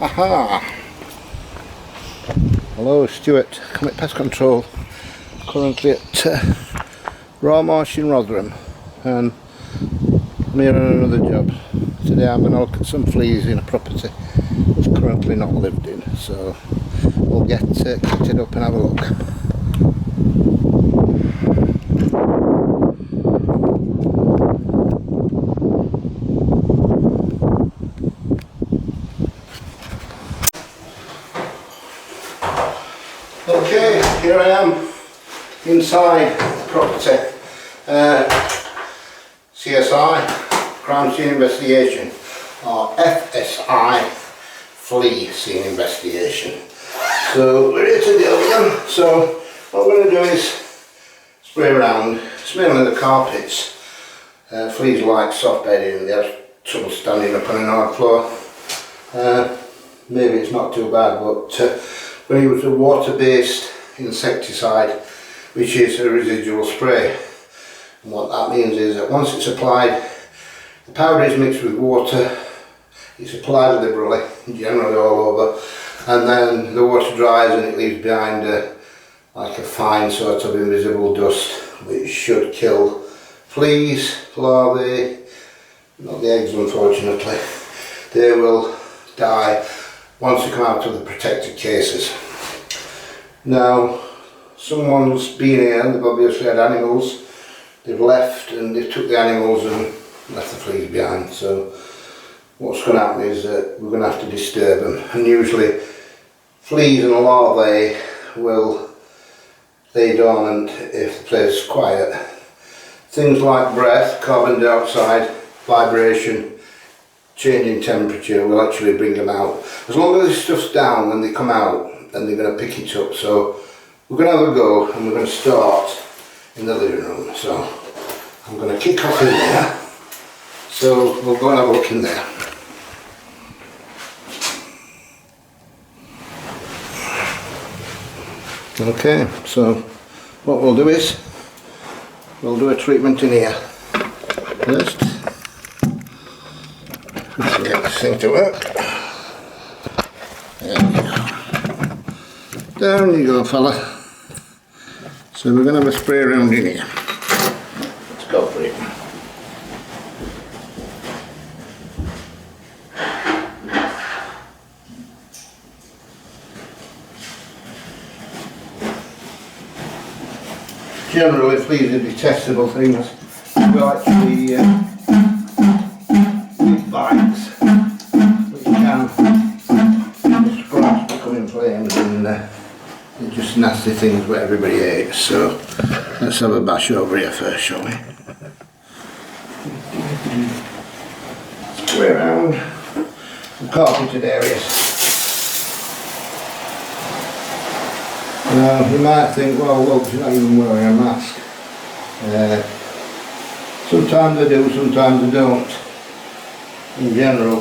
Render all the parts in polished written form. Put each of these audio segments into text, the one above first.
Aha! Hello, Stuart, Comet Pest Control. Currently at Rawmarsh in Rotherham, and I'm here on another job. Today I'm going to look at some fleas in a property that's currently not lived in, so we'll get kitted up and have a look. Okay, here I am inside the property. CSI, Crime Scene Investigation, or FSI, Flea Scene Investigation. So we're here to deal with them. So what we're going to do is spray around. It's mainly the carpets. Fleas like soft bedding, they have trouble standing up on an hard floor. Maybe it's not too bad, but we use a water-based insecticide, which is a residual spray. And what that means is that once it's applied, the powder is mixed with water, it's applied liberally, generally all over, and then the water dries and it leaves behind like a fine sort of invisible dust, which should kill fleas, larvae, not the eggs unfortunately. They will die once they come out of the protected cases. Now, someone's been here, they've obviously had animals, they've left and they've took the animals and left the fleas behind. So what's going to happen is that we're going to have to disturb them, and usually fleas and larvae will lay dormant if the place is quiet. Things like breath, carbon dioxide, vibration, changing temperature will actually bring them out. As long as this stuff's down when they come out, then they're going to pick it up. So we're going to have a go, and we're going to start in the living room. So I'm going to kick off in there. So we'll go and have a look in there. Okay, so what we'll do is we'll do a treatment in here first. Let's get this thing to work. There we go. Down you go, fella. So we're going to have a spray around in here. Let's go for it. Generally, fleas are detestable things. Well, actually, big bites, which can scratch, become inflamed, and they're just nasty things what everybody hates. So let's have a bash over here first, shall we? Spray around the carpeted areas. Now you might think, well look, you're not even wearing a mask. Sometimes I do, sometimes I don't. In general,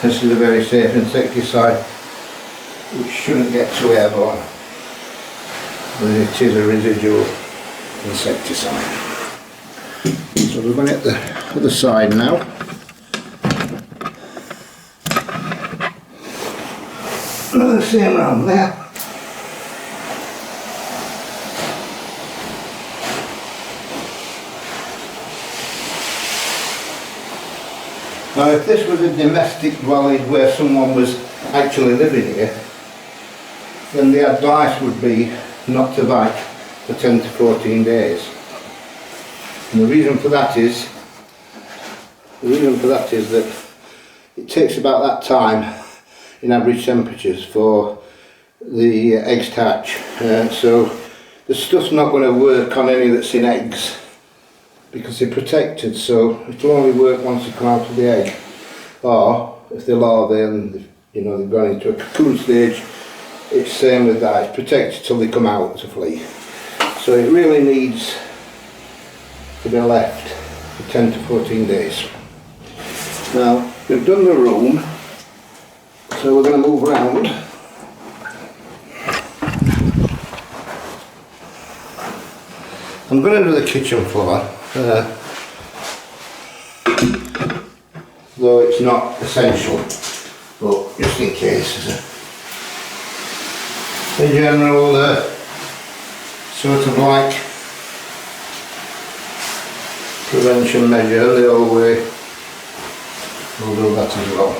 this is a very safe insecticide which shouldn't get too airborne, but it is a residual insecticide. So we're going at the other side now. The same around there. Now if this was a domestic dwelling where someone was actually living here, then the advice would be not to bite for 10 to 14 days. And the reason for that is that it takes about that time in average temperatures for the eggs to hatch. So the stuff's not going to work on any that's in eggs because they're protected, so it'll only work once they come out of the egg. Or if they're larvae and they've gone into a cocoon stage, it's same with that, it's protected till they come out as a flea. So it really needs to be left for 10 to 14 days. Now we've done the room, so we're going to move around. I'm going to do the kitchen floor, though it's not essential. just in case as a general sort of like prevention measure. The old way we'll do that as well.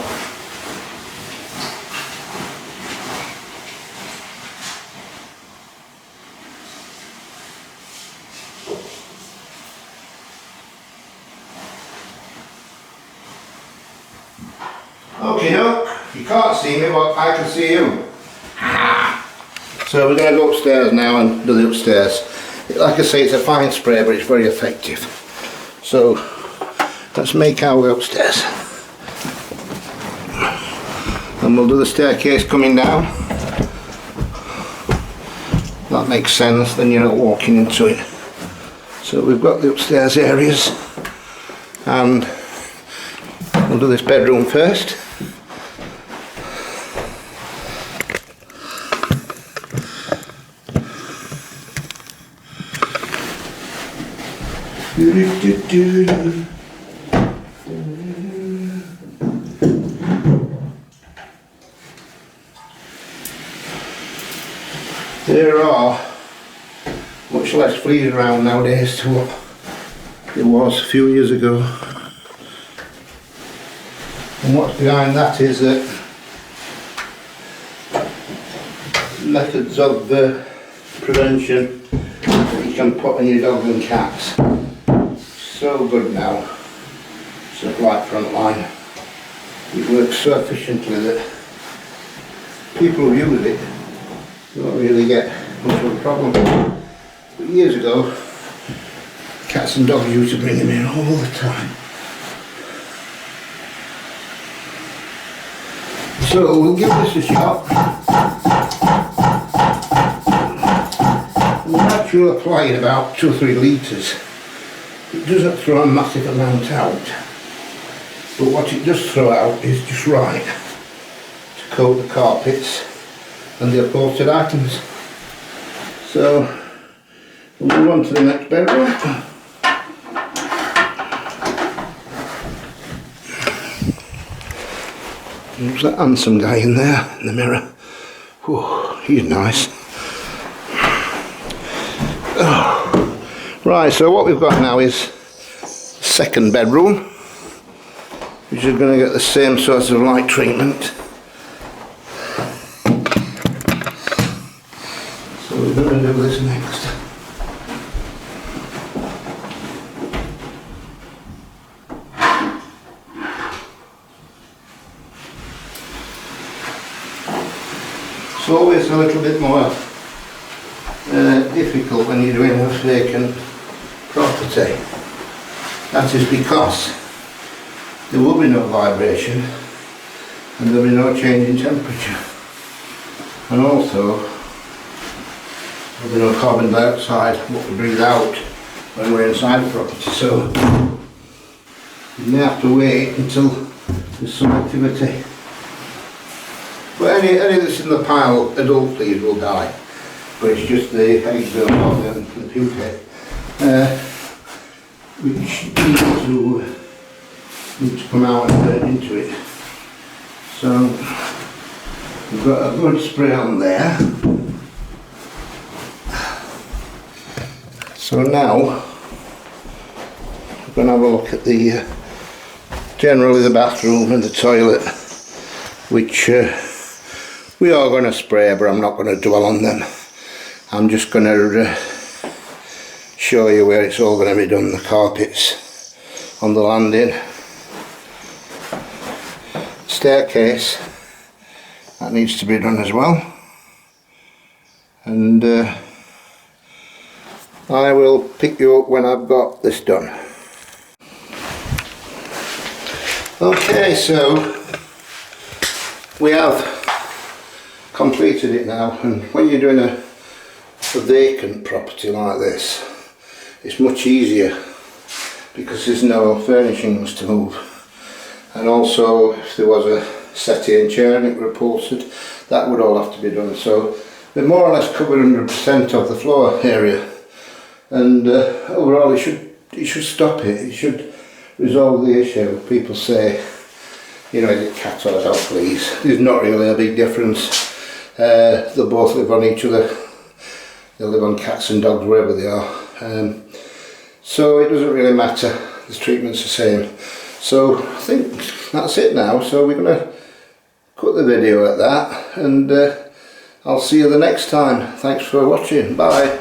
Okay, no, you can't see me, but I can see you. So we're going to go upstairs now and do the upstairs. Like I say, it's a fine spray, but it's very effective. So let's make our way upstairs. And we'll do the staircase coming down. That makes sense, then you're not walking into it. So we've got the upstairs areas, and we'll do this bedroom first. There are much less fleas around nowadays to what there was a few years ago. And what's behind that is methods of prevention that you can put on your dogs and cats. So good now, stuff like Frontline. It works so efficiently that people who use it don't really get much of a problem. But years ago, cats and dogs used to bring them in all the time. So we'll give this a shot. We'll actually apply it about 2 or 3 litres. It doesn't throw a massive amount out, but what it does throw out is just right to coat the carpets and the upholstered items. So we'll move on to the next bedroom. There's that handsome guy in there in the mirror. Whew, he's nice. Oh. Right, so what we've got now is second bedroom, which is going to get the same sort of light treatment. So we're going to do this next. It's always a little bit more difficult when you're doing a vacant property. That is because there will be no vibration and there will be no change in temperature, and also there will be no carbon dioxide what we breathe out when we're inside the property. So you may have to wait until there's some activity. But any that's in the pile, adult fleas will die. But it's just the eggs or the pupae which need to come out and turn into it. So we've got a good spray on there. So now we're going to have a look at the generally the bathroom and the toilet, which we are going to spray, but I'm not going to dwell on them. I'm just going to show you where it's all going to be done. The carpets on the landing, staircase, that needs to be done as well, and I will pick you up when I've got this done. Okay, so we have completed it now, and when you're doing a vacant property like this, it's much easier because there's no furnishings to move, and also if there was a settee and chair and it were upholstered, that would all have to be done. So we're more or less covered 100% of the floor area, and overall it should stop it. It should resolve the issue. People say, you know, is it cat or dog fleas? There's not really a big difference. They both live on each other. They live on cats and dogs wherever they are. So it doesn't really matter, the treatment's the same. So I think that's it now, so we're going to cut the video at that, and I'll see you the next time. Thanks for watching, bye.